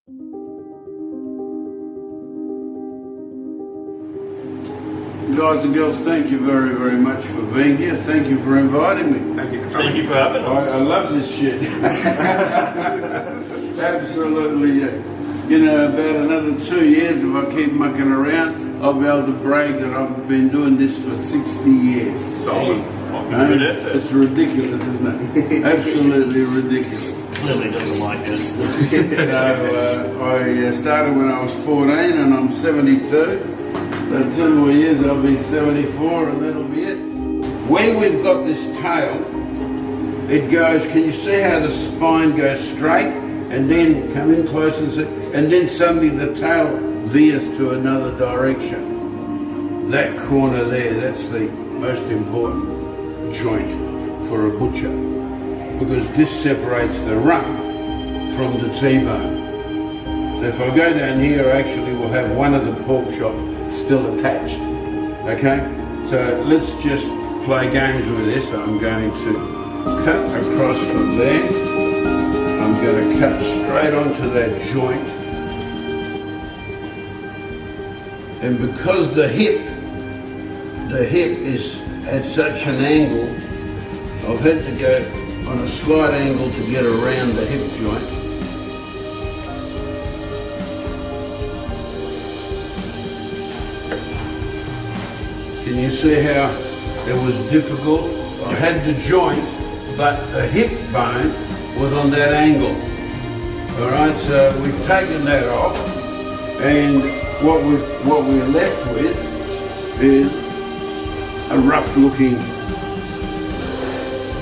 Guys and girls, thank you very, very much for being here. Thank you for inviting me. Thank you for coming. Thank you for having us. I love this shit. Absolutely. You know, about another 2 years, if I keep mucking around, I'll be able to brag that I've been doing this for 60 years. Solid. It's ridiculous, isn't it? Absolutely ridiculous. Clearly doesn't like it. So I started when I was 14 and I'm 72. So 2 more years I'll be 74 and that'll be it. When we've got this tail, it goes, can you see how the spine goes straight and then come in close and see, and then suddenly the tail veers to another direction. That corner there, that's the most important joint for a butcher, because this separates the rump from the T-bone. So if I go down here, actually we'll have one of the pork chops still attached. Okay? So let's just play games with this. I'm going to cut across from there. I'm going to cut straight onto that joint. And because the hip is at such an angle, I've had to go on a slight angle to get around the hip joint. Can you see how it was difficult? I had the joint, but the hip bone was on that angle. All right, so we've taken that off, and what we're left with is a rough-looking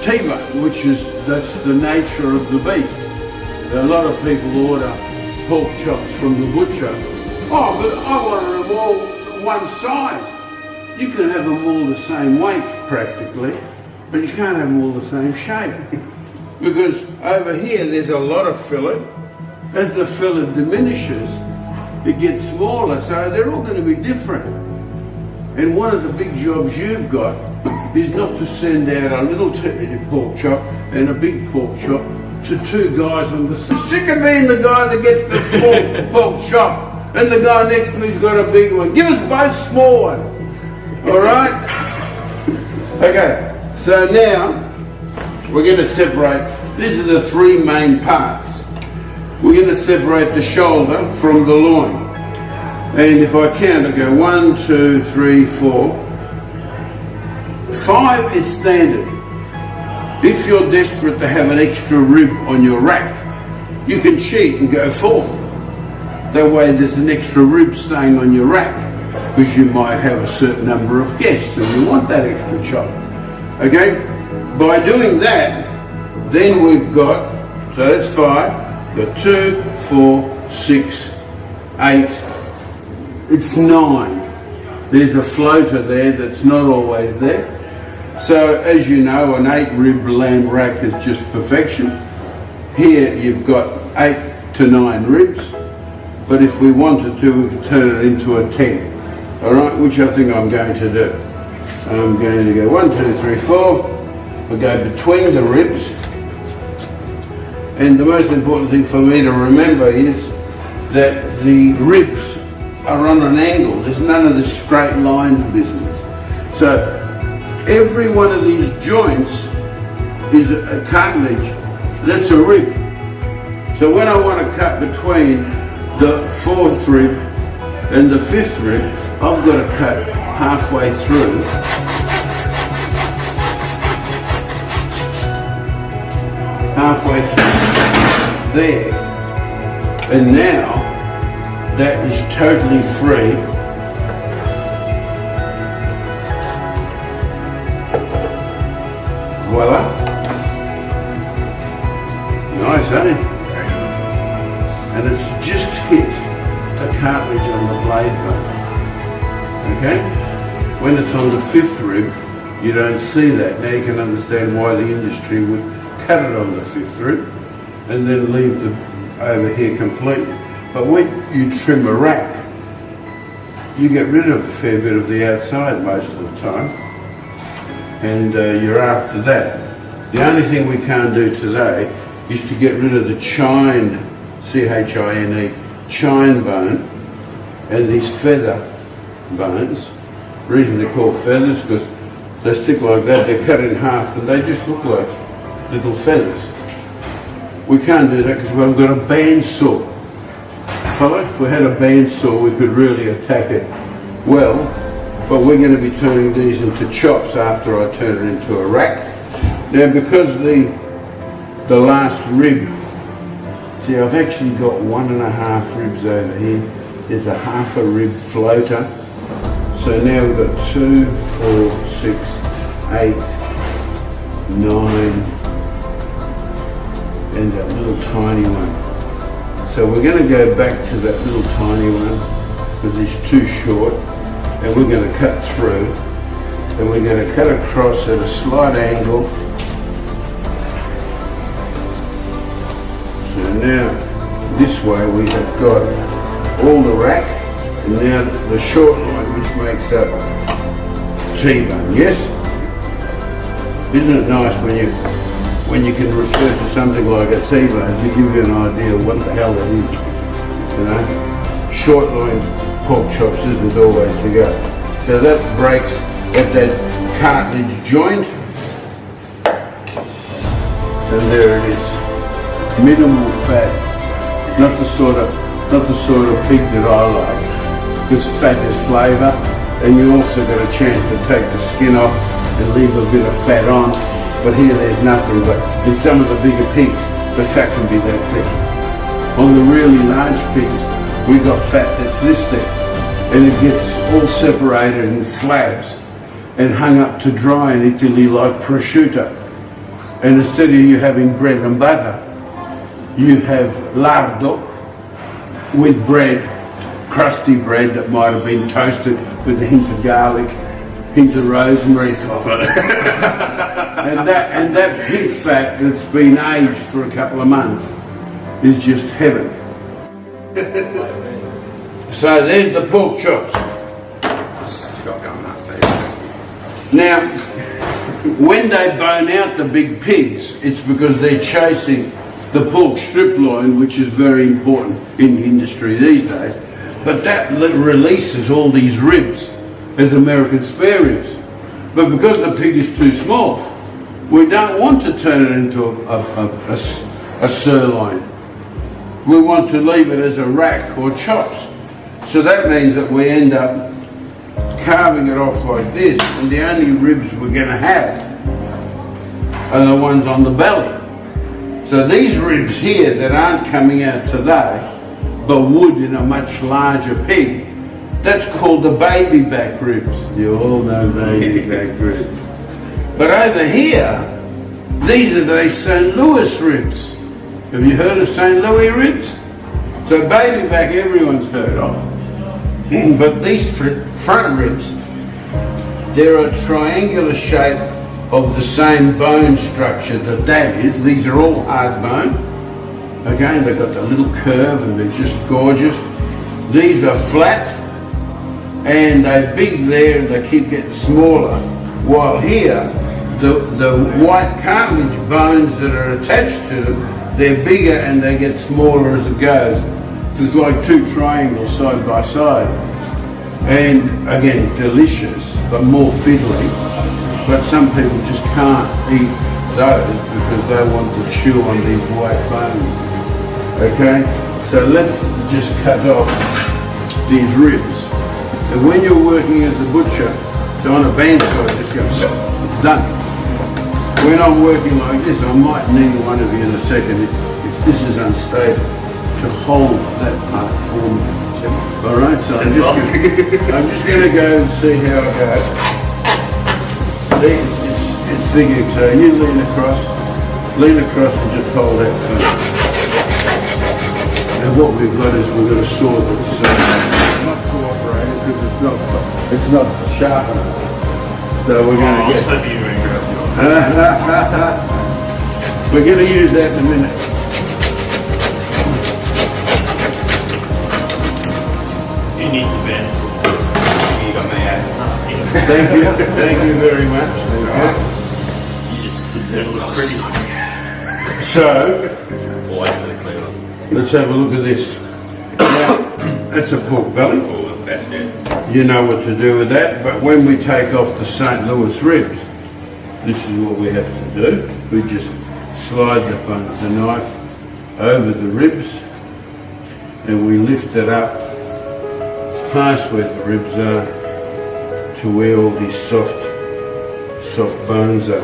T-bone, that's the nature of the beast. A lot of people order pork chops from the butcher. Oh, but I wanted them all one size. You can have them all the same weight, practically, but you can't have them all the same shape. Because over here, there's a lot of fillet. As the fillet diminishes, it gets smaller, so they're all going to be different. And one of the big jobs you've got is not to send out a little pork chop and a big pork chop to two guys on the side. Sick of being the guy that gets the small pork chop and the guy next to me's got a big one. Give us both small ones. All right? Okay, so now we're going to separate. These are the three main parts. We're going to separate the shoulder from the loin. And if I count, I go 1, 2, 3, 4. 5 is standard. If you're desperate to have an extra rib on your rack, you can cheat and go 4. That way there's an extra rib staying on your rack, because you might have a certain number of guests and you want that extra chop. Okay? By doing that, then we've got, so that's 5, got 2, 4, 6, 8, it's 9. There's a floater there that's not always there. So as you know, an 8-rib lamb rack is just perfection. Here you've got 8 to 9 ribs, but if we wanted to, we could turn it into a 10. All right, which I think I'm going to do. I'm going to go 1, 2, 3, 4. We'll go between the ribs. And the most important thing for me to remember is that the ribs are on an angle. There's none of this straight lines business. So every one of these joints is a cartilage. That's a rib. So when I want to cut between the 4th rib and the 5th rib, I've got to cut halfway through. Halfway through there. And now that is totally free. Voila. Nice, eh? And it's just hit the cartilage on the blade bone. Okay? When it's on the 5th rib, you don't see that. Now you can understand why the industry would cut it on the 5th rib and then leave the over here completely. But when you trim a rack, you get rid of a fair bit of the outside most of the time, and you're after that. The only thing we can't do today is to get rid of the chined C-H-I-N-E, chine bone, and these feather bones. The reason they're called feathers because they stick like that, they're cut in half and they just look like little feathers. We can't do that because we haven't got a bandsaw. So if we had a bandsaw we could really attack it well, but we're going to be turning these into chops after I turn it into a rack. Now because the last rib, see I've actually got 1.5 ribs over here. There's a half a rib floater. So now we've got 2, 4, 6, 8, 9, and that little tiny one. So we're going to go back to that little tiny one because it's too short, and we're going to cut through, and we're going to cut across at a slight angle. So now this way we have got all the rack, and now the short line which makes up T-bone, yes? Isn't it nice when you can refer to something like a T-bone to give you an idea of what the hell it is, you know? Short line pork chops isn't always the go. So that breaks at that cartilage joint, and there it is. Minimal fat, not the sort of pig that I like, because fat is flavour, and you also got a chance to take the skin off and leave a bit of fat on. But here there's nothing, but in some of the bigger pigs, the fat can be that thick. On the really large pigs, we got fat that's this thick, and it gets all separated in slabs and hung up to dry in Italy like prosciutto. And instead of you having bread and butter, you have lardo with bread, crusty bread that might have been toasted with a hint of garlic, hint of rosemary, and that pig fat that's been aged for a couple of months is just heaven. So there's the pork chops. Now, when they bone out the big pigs, it's because they're chasing the pork strip loin, which is very important in the industry these days. But that releases all these ribs as American spare ribs. But because the pig is too small, we don't want to turn it into a sirloin. We want to leave it as a rack or chops. So that means that we end up carving it off like this, and the only ribs we're going to have are the ones on the belly. So these ribs here that aren't coming out today, but would in a much larger pig, that's called the baby back ribs. You all know baby back ribs. But over here, these are the St. Louis ribs. Have you heard of St. Louis ribs? So baby back everyone's heard of. But these front ribs, they're a triangular shape of the same bone structure that is. These are all hard bone. Okay, they've got the little curve and they're just gorgeous. These are flat and they're big there and they keep getting smaller. While here, the white cartilage bones that are attached to them, they're bigger and they get smaller as it goes. So it's like two triangles side by side. And again, delicious, but more fiddly. But some people just can't eat those because they want to chew on these white bones. Okay, so let's just cut off these ribs. And when you're working as a butcher, so on a bandsaw, just go, done. When I'm working like this, I might need one of you in a second, if this is unstable, to hold that part for me. All right, so I'm just going to go and see how it goes. It's digging, so you lean across and just hold that firm. And what we've got is we've got a saw that's not cooperating because it's not sharp enough. So we're going to get. We're going to use that in a minute. Who needs a bandsaw? You got me out. Thank you very much. You just, it looks pretty. So, Always really clever. let's have a look at this. Now, that's a pork belly. Oh, that's good. You know what to do with that, but when we take off the St. Louis ribs, this is what we have to do. We just slide the knife over the ribs and we lift it up past where the ribs are to where all these soft bones are.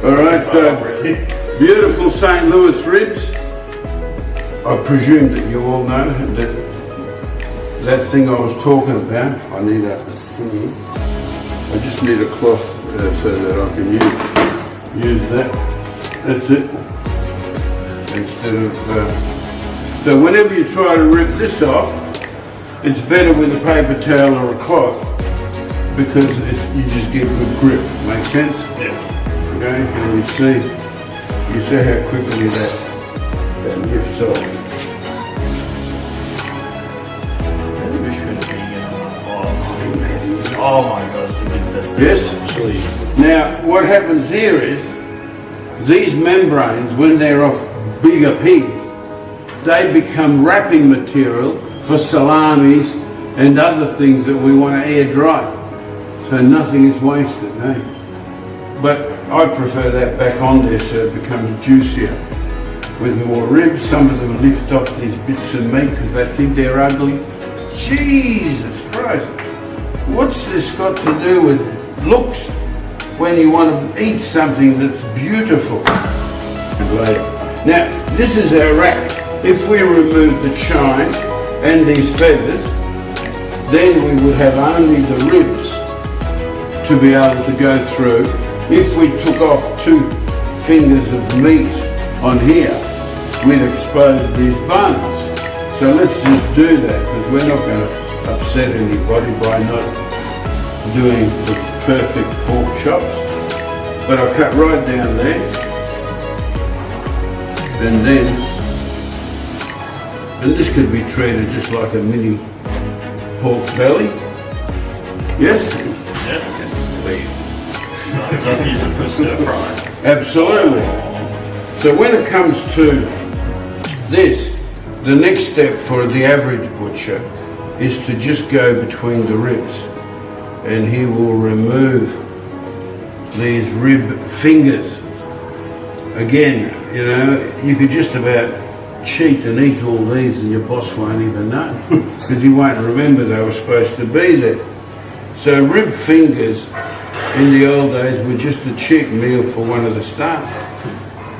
Alright, so beautiful St. Louis ribs. I presume that you all know that thing I was talking about. I need a thingy. I just need a cloth so that I can use that. That's it. Instead of so whenever you try to rip this off, it's better with a paper towel or a cloth because you just get good grip. Make sense? Yeah. Okay, and you see how quickly that lifts off. Maybe we should be getting oh my gosh, we did this. Yes? Actually, Now, what happens here is these membranes, when they're off bigger pigs, they become wrapping material for salamis and other things that we want to air dry. So nothing is wasted, eh? But I prefer that back on there so it becomes juicier with more ribs. Some of them lift off these bits of meat because they think they're ugly. Jesus Christ, what's this got to do with looks when you want to eat something that's beautiful? Now, this is our rack. If we remove the chine and these feathers, then we would have only the ribs to be able to go through. If we took off 2 fingers of meat on here, we'd expose these bones. So let's just do that because we're not going to upset anybody by not doing the perfect pork chops. But I'll cut right down there and this could be treated just like a mini pork belly. Yes? yes, please. It's not used for stir fry. Absolutely. So when it comes to this, the next step for the average butcher is to just go between the ribs and he will remove these rib fingers. Again, you know, you could just about cheat and eat all these and your boss won't even know because he won't remember they were supposed to be there. So rib fingers in the old days were just a cheap meal for one of the staff.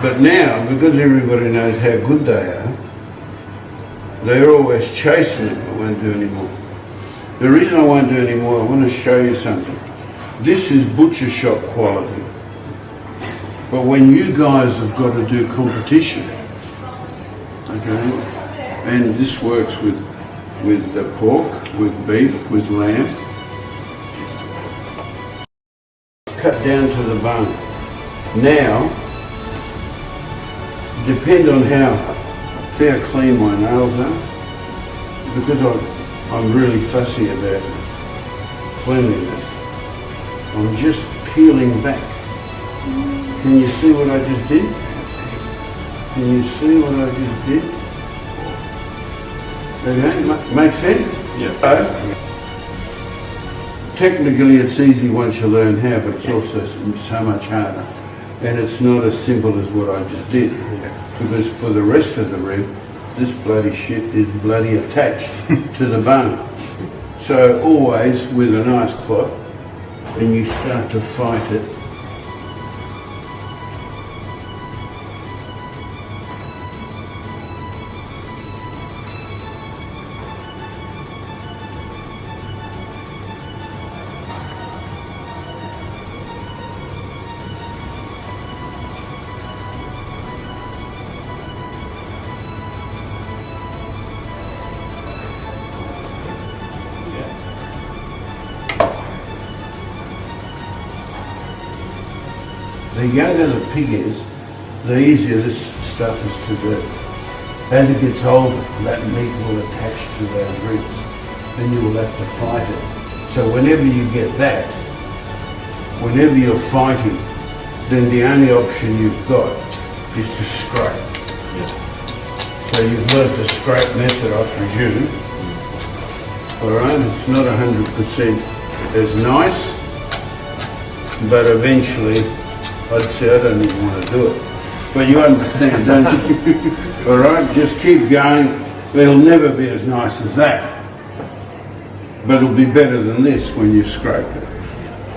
But now, because everybody knows how good they are, they're always chasing them. I won't do any more. The reason I won't do any more, I want to show you something. This is butcher shop quality. But when you guys have got to do competition, okay, and this works with the pork, with beef, with lamb, cut down to the bone. Now, depend on how clean my nails are, because I'm really fussy about cleanliness. I'm just peeling back. Can you see what I just did? Can you see what I just did? Okay, makes sense? Yeah. Technically it's easy once you learn how, but it's also so much harder. And it's not as simple as what I just did. Because for the rest of the rib, this bloody shit is bloody attached to the bone. So always with a nice cloth, and you start to fight it. The younger the pig is, the easier this stuff is to do. As it gets older, that meat will attach to those ribs, and you will have to fight it. So whenever you get that, whenever you're fighting, then the only option you've got is to scrape. So you've learnt the scrape method, I presume. Alright, it's not 100% as nice, but eventually I'd say I don't even want to do it. But you understand, don't you? Alright, just keep going. It'll never be as nice as that. But it'll be better than this when you scrape it.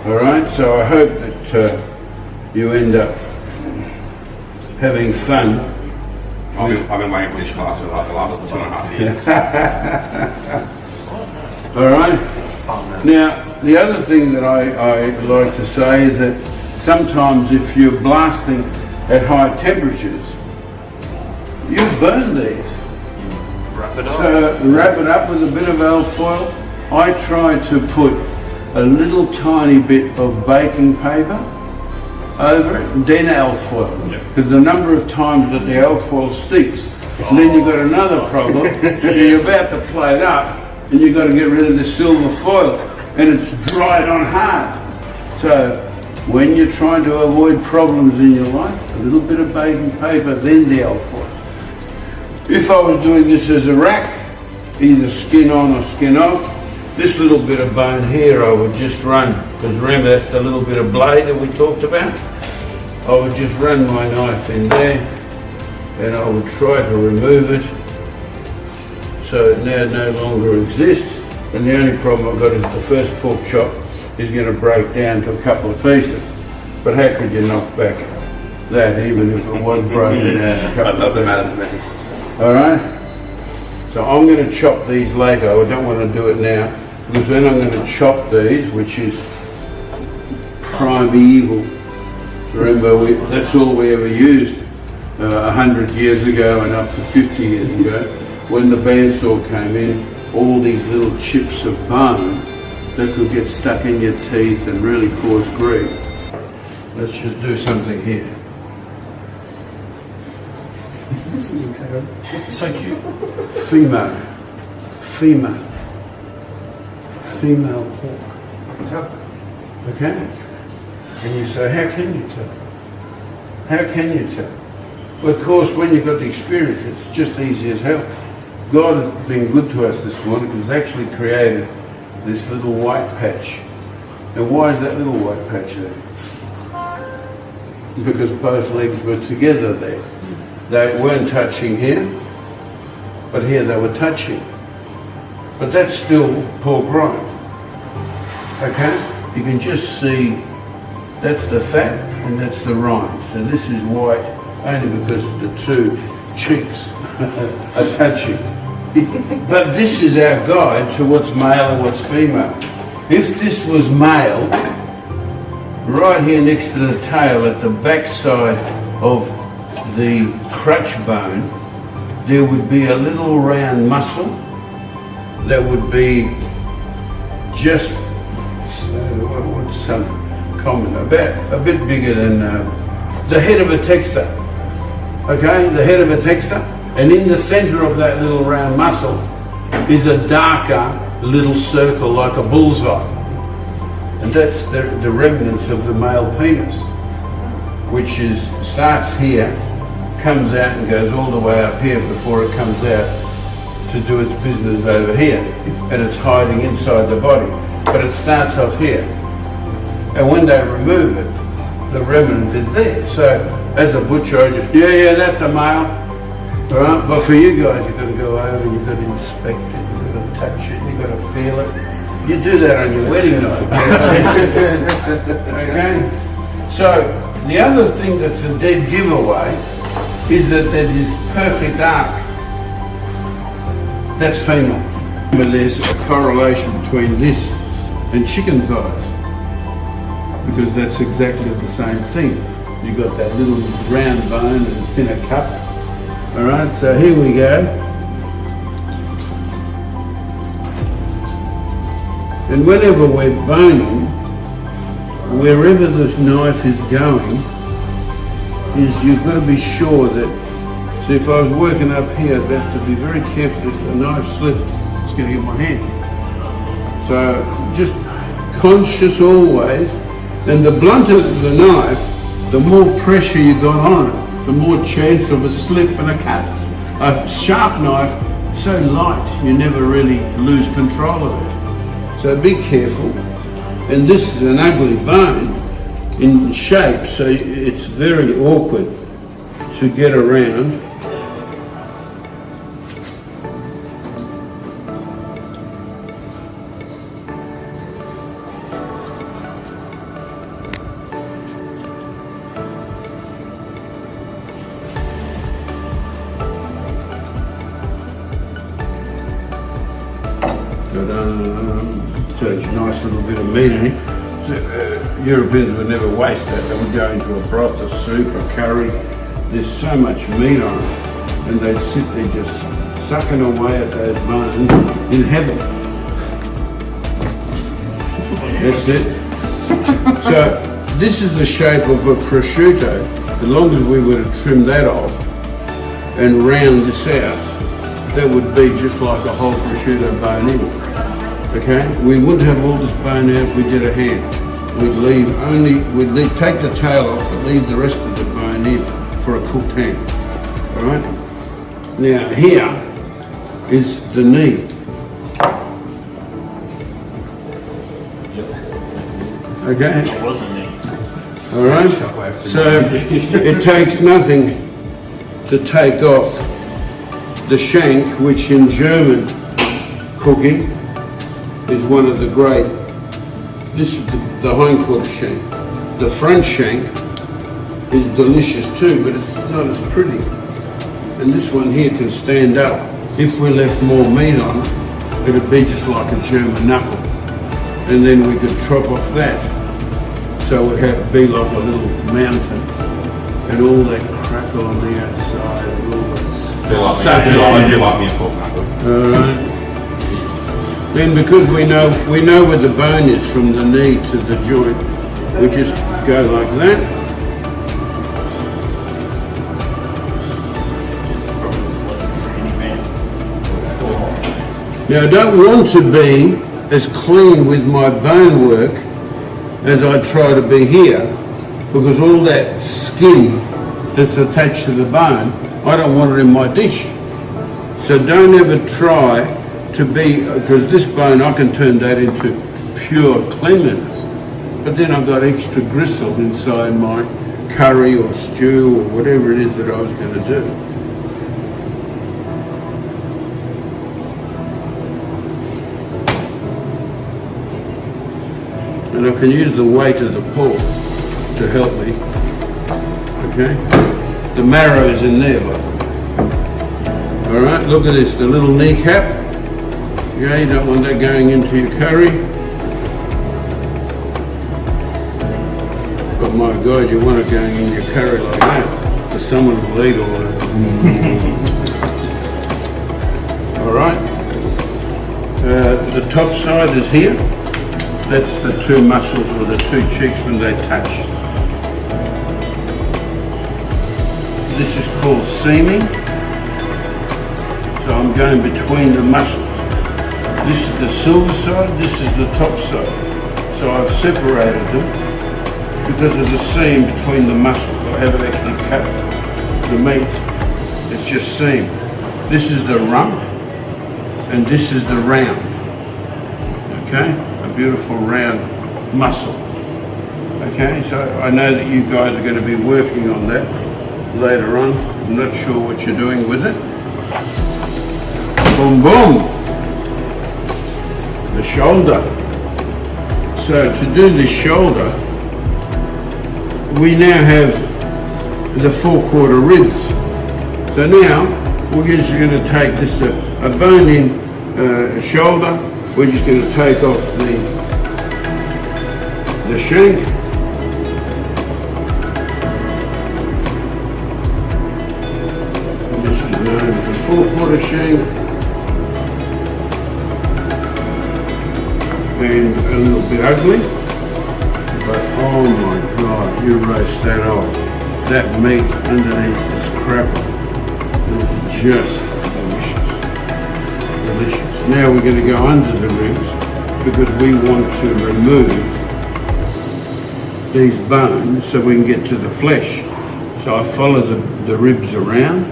Alright, so I hope that you end up having fun. I've been waiting for this class for like the last 2.5 years. Alright? Now, the other thing that I like to say is that sometimes if you're blasting at high temperatures, you burn these. Wrap it up. So wrap it up with a bit of alfoil. I try to put a little tiny bit of baking paper over it, then alfoil. Because the number of times that the alfoil sticks, and then you've got another problem. You're about to plate it up, and you've got to get rid of the silver foil, and it's dried on hard. So when you're trying to avoid problems in your life, a little bit of baking paper, then the alfoil. If I was doing this as a rack, either skin on or skin off, this little bit of bone here I would just run, because remember that's the little bit of blade that we talked about. I would just run my knife in there and I would try to remove it so it now no longer exists. And the only problem I've got is the first pork chop is going to break down to a couple of pieces. But how could you knock back that even if it was broken down a couple of pieces? That doesn't matter to me. Alright? So I'm going to chop these later. I don't want to do it now, because then I'm going to chop these, which is primal. Remember, that's all we ever used 100 years ago and up to 50 years ago. When the bandsaw came in, all these little chips of bone that could get stuck in your teeth and really cause grief. Let's just do something here. So cute. Female pork. I can tell. Okay? And you say, how can you tell? How can you tell? Well, of course, when you've got the experience, it's just easy as hell. God has been good to us this morning because He's actually created this little white patch. And why is that little white patch there? Because both legs were together there. They weren't touching here, but here they were touching. But that's still pork rind. Okay? You can just see that's the fat and that's the rind. So this is white only because the two cheeks are touching. But this is our guide to what's male and what's female. If this was male, right here next to the tail at the back side of the crutch bone, there would be a little round muscle that would be just what's some common, about a bit bigger than the head of a texter. Okay, the head of a texter, and in the centre of that little round muscle is a darker little circle like a bullseye, and that's the remnants of the male penis, which starts here, comes out and goes all the way up here before it comes out to do its business over here, and it's hiding inside the body, but it starts off here, and when they remove it, the remnant is there. So as a butcher, I just, yeah, that's a male, all right? But for you guys, you've got to go over, you've got to inspect it, you've got to touch it, you've got to feel it. You do that on your wedding night. Okay? So the other thing that's a dead giveaway is that is perfect arc. That's female. But there's a correlation between this and chicken thighs, because that's exactly the same thing. You've got that little round bone and it's in a cup. Alright, so here we go. And whenever we're boning, wherever this knife is going, you've got to be sure that So if I was working up here, I'd have to be very careful if a knife slipped, it's going to hit my hand. So just conscious always, and the blunter the knife, the more pressure you got on it, the more chance of a slip and a cut. A sharp knife, so light, you never really lose control of it. So be careful. And this is an ugly bone in shape, so it's very awkward to get around. So it's a nice little bit of meat in it. So, Europeans would never waste that. They would go into a broth, a soup, a curry. There's so much meat on it, and they'd sit there just sucking away at those bones in heaven. That's it. So this is the shape of a prosciutto. As long as we were to trim that off and round this out, that would be just like a whole prosciutto bone in. Okay? We wouldn't have all this bone out if we did a ham. We'd take the tail off, but leave the rest of the bone in for a cooked ham. Alright? Now here is the knee. Okay? It wasn't me. Alright? So it takes nothing to take off the shank, which in German cooking is one of the great. This is the hindquarter shank. The front shank is delicious too, but it's not as pretty. And this one here can stand up. If we left more meat on it, it'd be just like a German knuckle. And then we could chop off that. So it would be like a little mountain. And all that crackle on the outside, and all that. I do like me a pork knuckle. Alright. Then because we know where the bone is from the knee to the joint, we just go like that. Now I don't want to be as clean with my bone work as I try to be here, because all that skin that's attached to the bone, I don't want it in my dish. So don't ever try to be, because this bone I can turn that into pure cleanliness, but then I've got extra gristle inside my curry or stew or whatever it is that I was going to do. And I can use the weight of the pork to help me. Okay? The marrow's in there, but alright, look at this, the little kneecap. Okay, you don't want that going into your curry. But my God, you want it going in your curry like that, because someone will eat all of it. Alright. The top side is here. That's the two muscles or the two cheeks when they touch. This is called seaming. So I'm going between the muscles. This is the silver side, this is the top side. So I've separated them because of the seam between the muscles. I haven't actually cut the meat, it's just seam. This is the rump and this is the round. Okay, a beautiful round muscle. Okay, so I know that you guys are going to be working on that later on. I'm not sure what you're doing with it. Boom, boom. The shoulder. So to do the shoulder, we now have the 4/4 ribs. So now we're just going to take this a bone-in shoulder. We're just going to take off the shank. This is known as the 4/4 shank. And a little bit ugly, but oh my God, you roast that off. That meat underneath is crapper. It's just delicious. Delicious. Now we're going to go under the ribs because we want to remove these bones so we can get to the flesh. So I follow the ribs around.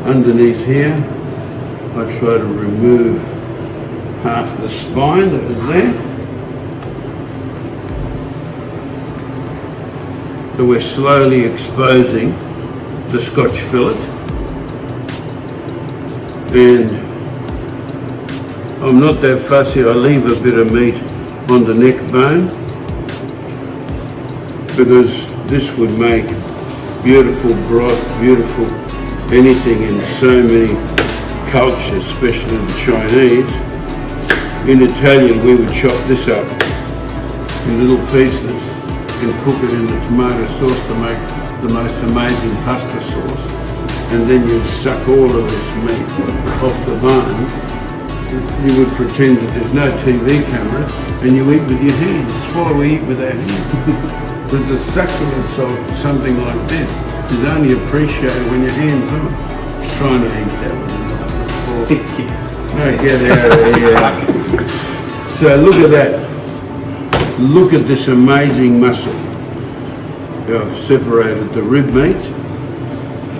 Underneath here, I try to remove half the spine that was there. So we're slowly exposing the Scotch fillet. And I'm not that fussy, I leave a bit of meat on the neck bone because this would make beautiful broth, beautiful anything in so many cultures, especially the Chinese. In Italian we would chop this up in little pieces and cook it in the tomato sauce to make the most amazing pasta sauce. And then you'd suck all of this meat off the bone. You would pretend that there's no TV cameras and you eat with your hands. That's why we eat with our hands. But the succulence of something like this is only appreciated when your hands on it. Trying to eat that one. No, get out of here. So look at that. Look at this amazing muscle. I've separated the rib meat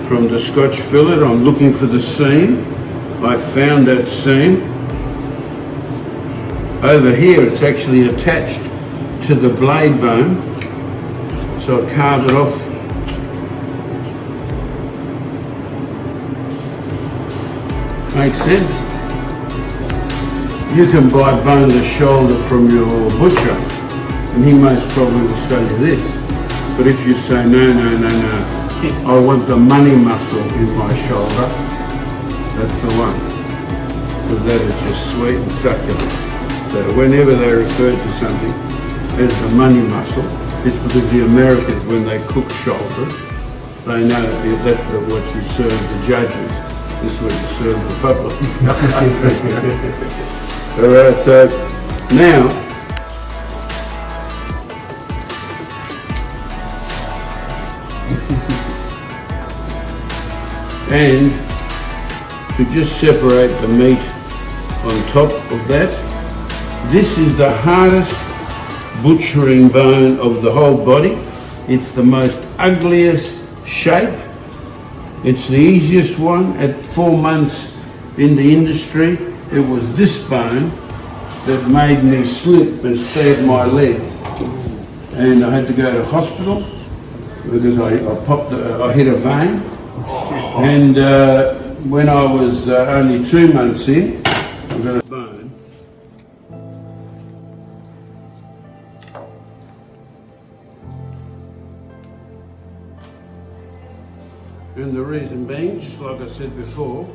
from the Scotch fillet. I'm looking for the seam. I found that seam. Over here it's actually attached to the blade bone. So I carve it off. Makes sense? You can buy boneless shoulder from your butcher and he most probably will show you this. But if you say, no, I want the money muscle in my shoulder, that's the one. Because that is just sweet and succulent. So whenever they refer to something as the money muscle, it's because the Americans, when they cook shoulders, they know that's what you serve the judges. This is what you serve the public. Alright, so now, and to just separate the meat on top of that. This is the hardest butchering bone of the whole body. It's the most ugliest shape. It's the easiest one. At 4 months in the industry, it was this bone that made me slip and stab my leg. And I had to go to hospital because I hit a vein. And when I was only 2 months in, I got a bone. And the reason being, just like I said before,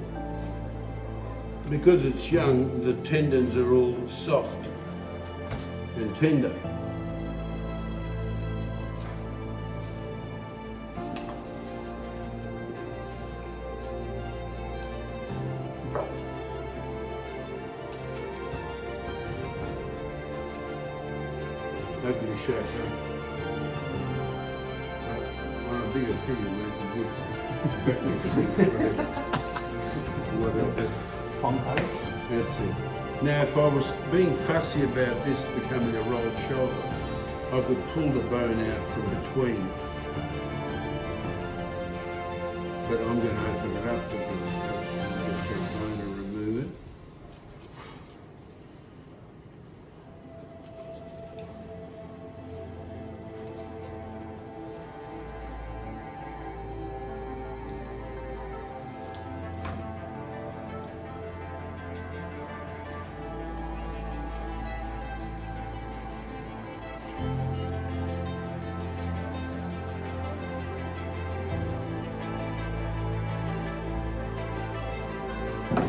because it's young, the tendons are all soft and tender. Hopefully show it. On a bigger pig, it might be good. That's it. Now, if I was being fussy about this becoming a rolled shoulder, I could pull the bone out from between. But I'm going to open it up because I'm going to remove it.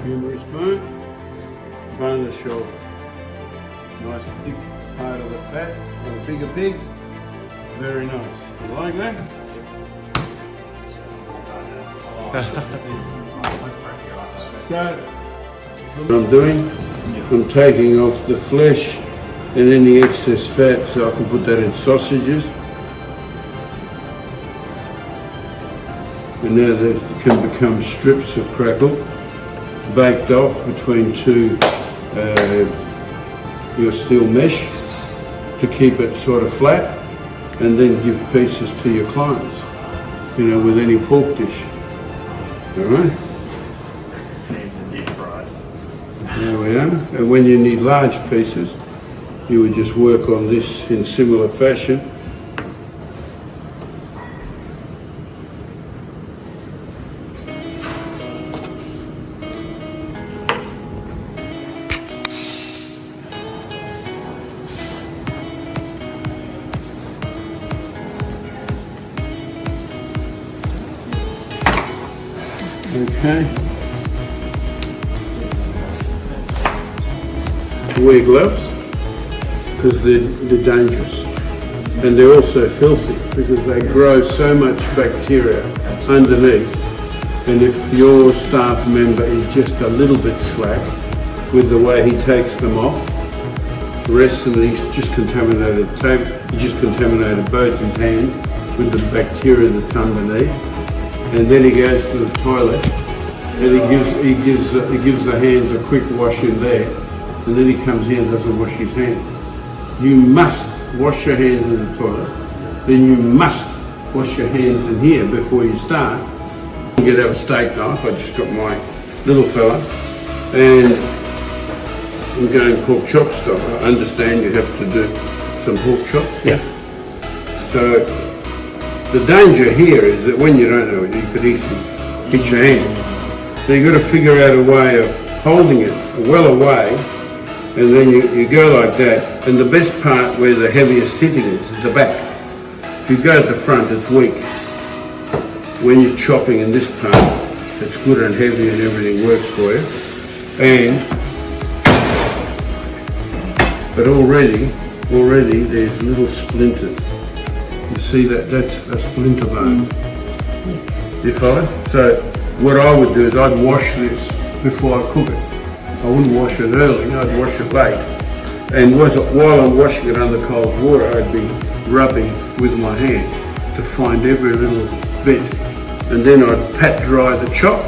Humerus bone, boneless shoulder. Nice thick part of the fat of a bigger pig. Very nice. You like that? So, what I'm doing, I'm taking off the flesh and any excess fat so I can put that in sausages And now they can become strips of crackle, baked off between two your steel mesh to keep it sort of flat, and then give pieces to your clients, you know, with any pork dish. All right? Steamed and deep fried. There we are. And when you need large pieces, you would just work on this in similar fashion. Okay. Wear gloves because they're dangerous, and they're also filthy because they grow so much bacteria underneath. And if your staff member is just a little bit slack with the way he takes them off, the rest of he's just contaminated both his hands with the bacteria that's underneath. And then he goes to the toilet and he gives the hands a quick wash in there, and then he comes in and doesn't wash his hands. You must wash your hands in the toilet, then you must wash your hands in here before you start. You get out a steak knife. I just got my little fella, and I'm going pork chop style. I understand you have to do some pork chops. Yeah. So the danger here is that when you don't know it, you could easily hit your hand. So you've got to figure out a way of holding it well away, and then you go like that. And the best part where the heaviest hitting is the back. If you go to the front, it's weak. When you're chopping in this part, it's good and heavy and everything works for you. But already there's little splinters. You see that? That's a splinter bone. You follow? So what I would do is I'd wash this before I cook it. I wouldn't wash it early, I'd wash it late. And while I'm washing it under cold water, I'd be rubbing with my hand to find every little bit. And then I'd pat dry the chop,